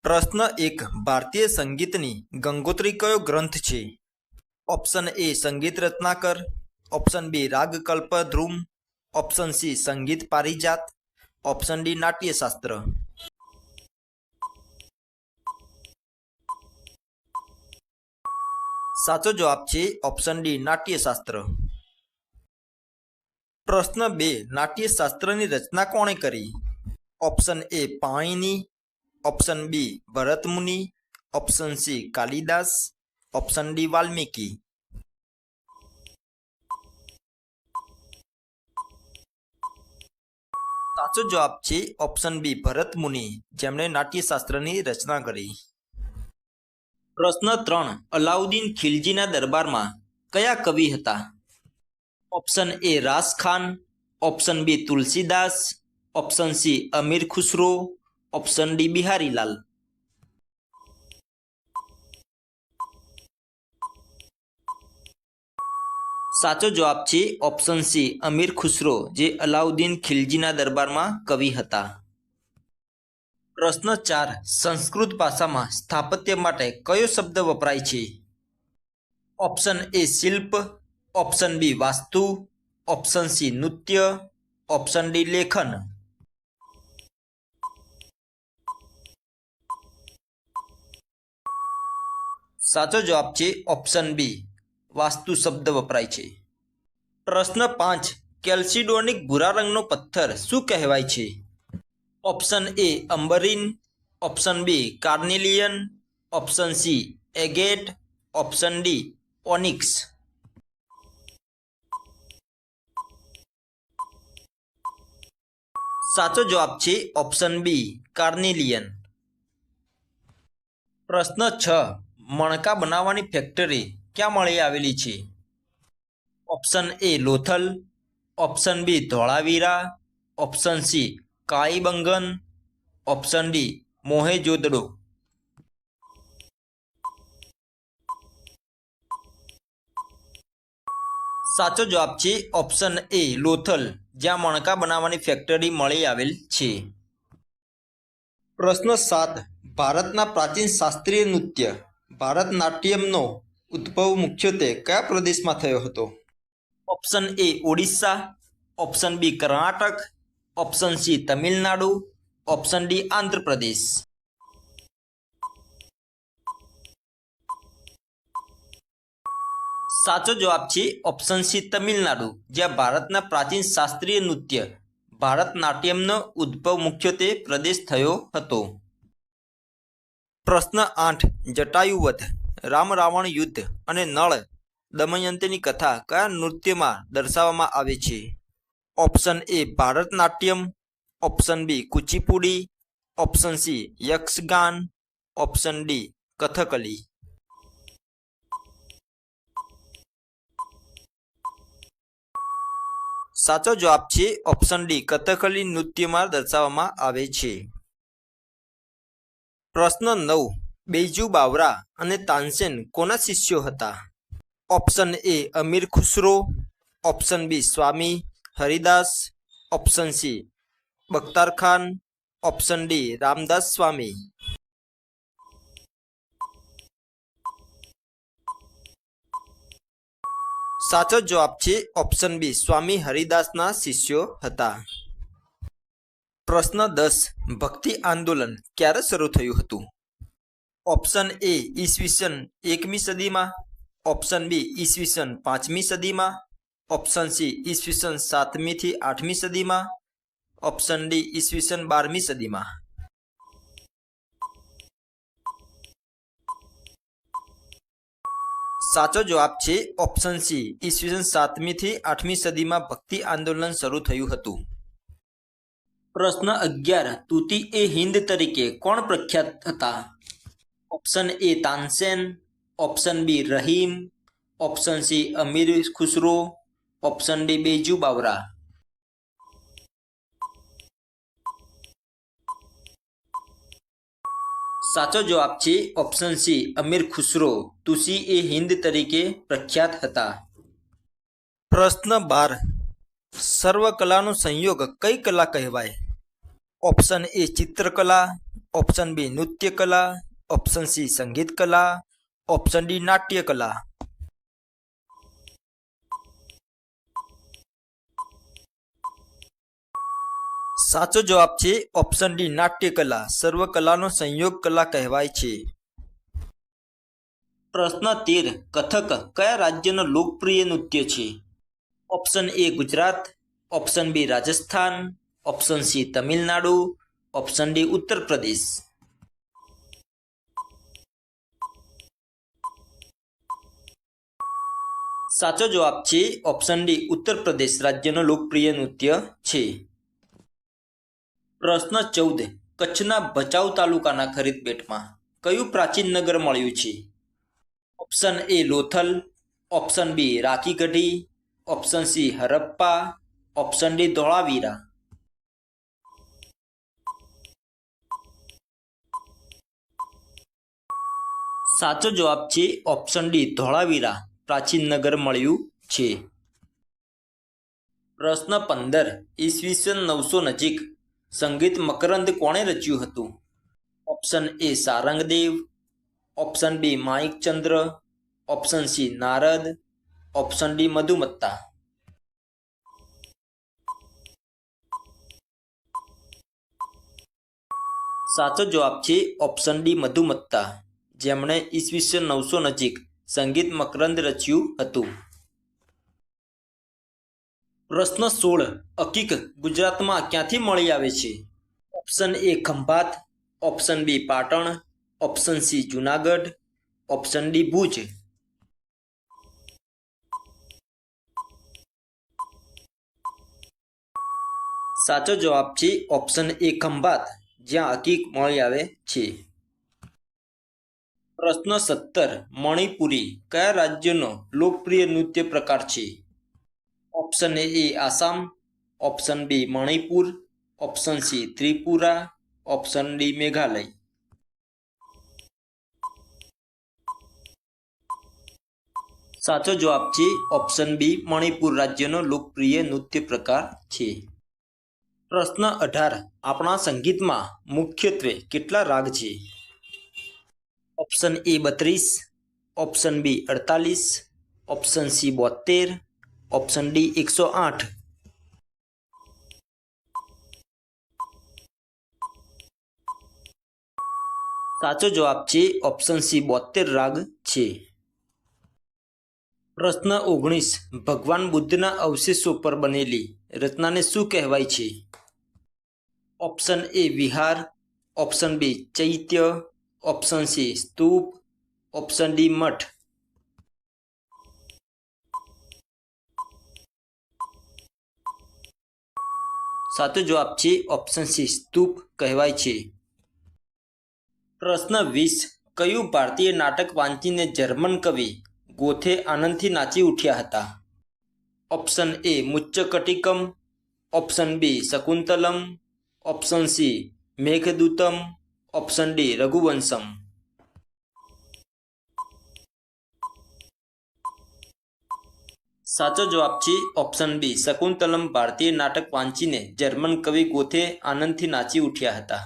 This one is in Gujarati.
પ્રશ્ન 1. ભારતીય સંગીતની ગંગોત્રી કયો ગ્રંથ છે? ઓપ્શન એ સંગીત રત્નાકર, ઓપ્શન બી રાગ કલ્પદ્રુમ, ઓપ્શન સી સંગીત પારિજાત, ઓપ્શન ડી નાટ્યશાસ્ત્ર. સાચો જવાબ છે ઓપ્શન ડી નાટ્યશાસ્ત્ર. પ્રશ્ન 2. નાટ્યશાસ્ત્રની રચના કોણે કરી? Option A Panini, option B Bharatmuni, option C Kalidas, option D Valmiki. સાચો જવાબ છે ઓપ્શન બી ભરતમુનિ, જેમણે નાટ્યશાસ્ત્રની રચના કરી. પ્રશ્ન 3. અલાઉદ્દીન ખિલજીના દરબારમાં કયા કવિ હતા? Option A Raskhan, option B Tulsidas, option C Amir Khusro, option D Biharilal. સાચો જવાબ છે ઓપ્શન સી અમીર ખુસરો, જે અલાઉદ્દીન ખિલજીના દરબારમાં કવિ હતા. પ્રશ્ન 4. સંસ્કૃત ભાષામાં સ્થાપત્ય માટે કયો શબ્દ વપરાય છે? ઓપ્શન એ શિલ્પ, ઓપ્શન બી વાસ્તુ, ઓપ્શન સી નૃત્ય, ઓપ્શન ડી લેખન. સાચો જવાબ છે ઓપ્શન બી વાસ્તુ શબ્દ વપરાય છે. પ્રશ્ન 5. કેલ્સિડોનિક ભૂરા રંગનો પથ્થર શું કહેવાય છે? Option A amberine, option B carnelian, option C agate, option D onyx. સાચો જવાબ છે ઓપ્શન બી કાર્નેલિયન. પ્રશ્ન 6. મણકા બનાવવાની ફેક્ટરી ક્યાં મળી આવેલી છે? Option A Lothal, option B Dholavira, option C Kalibangan, option D Mohenjodaro. સાચો જવાબ છે ઓપ્શન એ લોથલ, જ્યાં મણકા બનાવવાની ફેક્ટરી મળી આવેલ છે. પ્રશ્ન 7. ભારતના પ્રાચીન શાસ્ત્રીય નૃત્ય ભારતનાટ્યમનો ઉદ્ભવ મુખ્યત્વે કયા પ્રદેશમાં થયો હતો? Option A Odisha, option B Karnataka, option C Tamil Nadu, option D Andhra Pradesh. સાચો જવાબ છે ઓપ્શન સી તમિલનાડુ, જ્યાં ભારતના પ્રાચીન શાસ્ત્રીય નૃત્ય ભારતનાટ્યમનો ઉદ્ભવ મુખ્યત્વે પ્રદેશ થયો હતો. પ્રશ્ન 8. જટાયુવધ, રામ રાવણ યુદ્ધ અને નળ દમયંતીની કથા કયા નૃત્યમાં દર્શાવવામાં આવે છે? Option A Bharatanatyam, option B Kuchipudi, option C Yakshagana, option D Kathakali. સાચો જવાબ છે ઓપ્શન ડી કથકલી નૃત્યમાં દર્શાવવામાં આવે છે. પ્રશ્ન 9. બૈજુ બાવરા અને તાનસેન કોના શિષ્યો હતા? Option A Amir Khusro, option B Swami Haridas, option C Bakhtar Khan, option D Ramdas Swami. સાચો જવાબ છે ઓપ્શન બી સ્વામી હરિદાસના શિષ્યો હતા. પ્રશ્ન 10. ભક્તિ આંદોલન ક્યારે શરૂ થયું હતું? ઓપ્શન એ ઈસવીસન 1મી સદીમાં, ઓપ્શન બી ઈસવીસન 5મી સદીમાં, ઓપ્શન સી ઈસવીસન 7મી થી 8મી સદીમાં, ઓપ્શન ડી ઈસવીસન 12મી સદીમાં. સાચો જવાબ છે ઓપ્શન સી ઈસવીસન 7મી થી 8મી સદીમાં ભક્તિ આંદોલન શરૂ થયું હતું. પ્રશ્ન 11. તૂતી એ હિન્દ તરીકે કોણ પ્રખ્યાત હતા? Option A Tansen, option B Rahim, option C Amir Khusro, option D Baiju Bawra. સાચો જવાબ છે ઓપ્શન સી અમીર ખુસરો, તુસી એ હિન્દ તરીકે પ્રખ્યાત હતા. પ્રશ્ન 12. સર્વકલાનો સંયોગ કઈ કલા કહેવાય? ઓપ્શન એ ચિત્રકલા, ઓપ્શન બી નૃત્ય કલા, ઓપ્શન સી સંગીત કલા, ઓપ્શન ડી નાટ્ય કલા. સાચો જવાબ છે ઓપ્શન ડી નાટ્ય કલા. સર્વ કલાનો સંયોગ કલા કહેવાય છે. પ્રશ્ન 13. કથક કયા રાજ્યનું લોકપ્રિય નૃત્ય છે? Option A Gujarat, option B Rajasthan, option C Tamil Nadu, option D Uttar Pradesh. સાચો જવાબ છે ઓપ્શન ડી ઉત્તર પ્રદેશ રાજ્યનું લોકપ્રિય નૃત્ય છે. પ્રશ્ન 14. કચ્છના ભચાઉ તાલુકાના ખરીદબેટમાં કયું પ્રાચીન નગર મળ્યું છે? Option A Lothal, option B Rakhigarhi, option C Harappa, option D Dholavira. સાચો જવાબ છે ઓપ્શન ડી ધોળાવીરા પ્રાચીન નગર મળ્યું છે. પ્રશ્ન 15. ઈસવીસન 900 નજીક સંગીત મકરંદ કોણે રચ્યું હતું? Option A Sarangdev, option B Manikchandra, option C Narad, option D Madhumatta. સાચો જવાબ છે ઓપ્શન ડી મધુમત્તા, જેમણે ઈસવીસન 900 નજીક સંગીત મકરંદ રચ્યું હતું. પ્રશ્ન 16. અકીક ગુજરાતમાં ક્યાંથી મળી આવે છે? Option A Khambhat, option B Patan, option C Junagadh, option D Bhuj. સાચો જવાબ છે ઓપ્શન એ ખંભાત, જ્યાં હકીક મળી આવે છે. પ્રશ્ન 17. મણિપુરી કયા રાજ્યનો લોકપ્રિય નૃત્ય પ્રકાર છે? Option A Assam, option B Manipur, option C Tripura, option D Meghalaya. સાચો જવાબ છે ઓપ્શન બી મણિપુર રાજ્યનો લોકપ્રિય નૃત્ય પ્રકાર છે. પ્રશ્ન 18. આપણા સંગીતમાં મુખ્યત્વે કેટલા રાગ છે? Option A 32, option B 48, option C 72, option D 108. સાચો જવાબ છે ઓપ્શન સી 72 રાગ છે. પ્રશ્ન 19. ભગવાન બુદ્ધના અવશેષો પર બનેલી રચનાને શું કહેવાય છે? Option A vihara, option B chaitya, option C stupa, option D matha. સાચો જવાબ છે ઓપ્શન સી સ્તૂપ કહેવાય છે. પ્રશ્ન 20. કયું ભારતીય નાટક વાંચીને જર્મન કવિ ગોથે આનંદથી નાચી ઉઠ્યા હતા? Option A Mricchakatikam, option B Shakuntalam, option C Meghadutam, option D Raghuvansham. સાચો જવાબ છે ઓપ્શન બી શકુંતલમ ભારતીય નાટક વાંચીને જર્મન કવિ ગોથે આનંદથી નાચી ઉઠ્યા હતા.